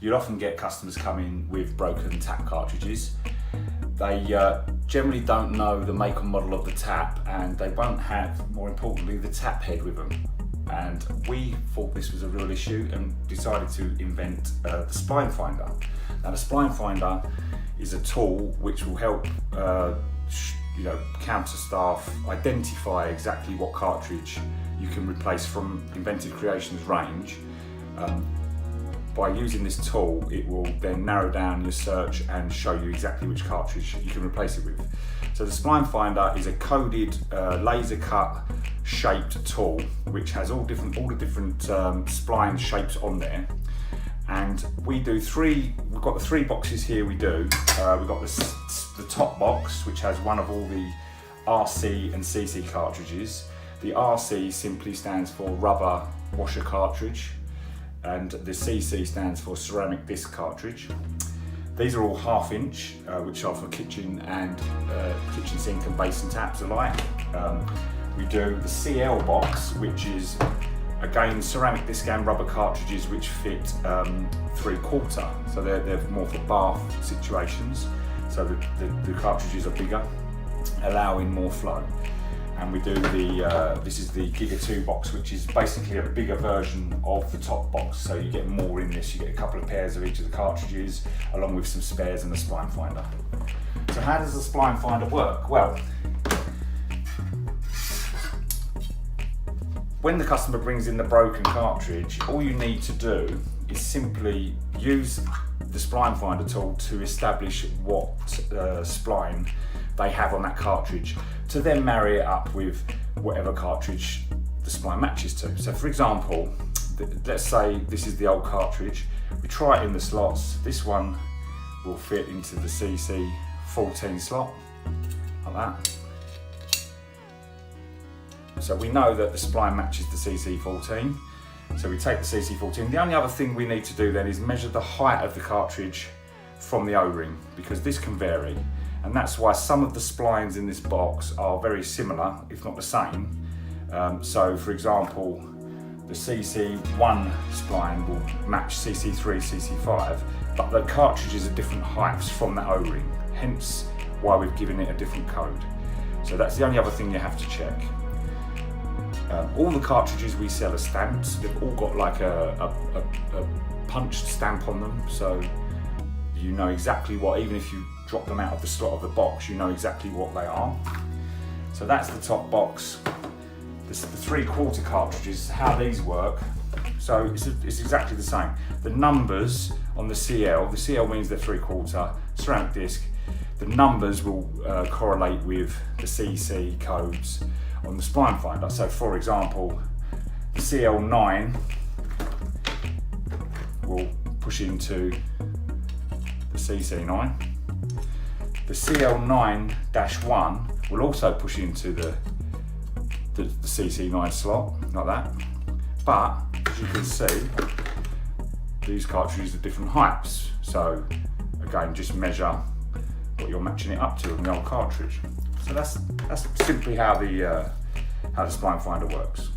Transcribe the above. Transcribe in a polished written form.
you'll often get customers come in with broken tap cartridges. They generally don't know the make and model of the tap, and they won't have, more importantly, the tap head with them. And we thought this was a real issue and decided to invent the Splinefinder. Now the Splinefinder is a tool which will help counter staff identify exactly what cartridge you can replace from Inventive Creations range. By using this tool, it will then narrow down your search and show you exactly which cartridge you can replace it with. So the Splinefinder is a coded laser cut shaped tool which has all the different spline shapes on there. And we've got the three boxes here. We've got the top box, which has one of all the RC and CC cartridges. The RC simply stands for rubber washer cartridge, and the CC stands for ceramic disc cartridge. These are all 1/2 inch, which are for kitchen and kitchen sink and basin taps alike. We do the CL box, which is again ceramic disc and rubber cartridges which fit 3/4, so they're more for bath situations. So the cartridges are bigger, allowing more flow. And we do this is the Giga 2 box, which is basically a bigger version of the top box. So you get more in this. You get a couple of pairs of each of the cartridges, along with some spares and the Splinefinder. So how does the Splinefinder work? Well, when the customer brings in the broken cartridge, all you need to do is simply use the Splinefinder tool to establish what spline they have on that cartridge, to then marry it up with whatever cartridge the spline matches to. So for example, let's say this is the old cartridge. We try it in the slots. This one will fit into the CC14 slot, like that. So we know that the spline matches the CC14. So we take the CC14. The only other thing we need to do then is measure the height of the cartridge from the O-ring, because this can vary. And that's why some of the splines in this box are very similar, if not the same. So for example, the CC1 spline will match CC3, CC5, but the cartridges are different heights from that O-ring, hence why we've given it a different code. So that's the only other thing you have to check. All the cartridges we sell are stamped. They've all got like a punched stamp on them, so you know exactly what, even if you drop them out of the slot of the box, you know exactly what they are. So that's the top box. The 3/4 cartridges, how these work. So it's exactly the same. The numbers on the CL means they're 3/4 ceramic disc. The numbers will correlate with the CC codes on the Splinefinder. So for example, the CL9 will push into the CC9. The CL9-1 will also push into the CC9 slot, like that. But as you can see, these cartridges are different heights. So again, just measure what you're matching it up to in the old cartridge. So that's simply how the Splinefinder works.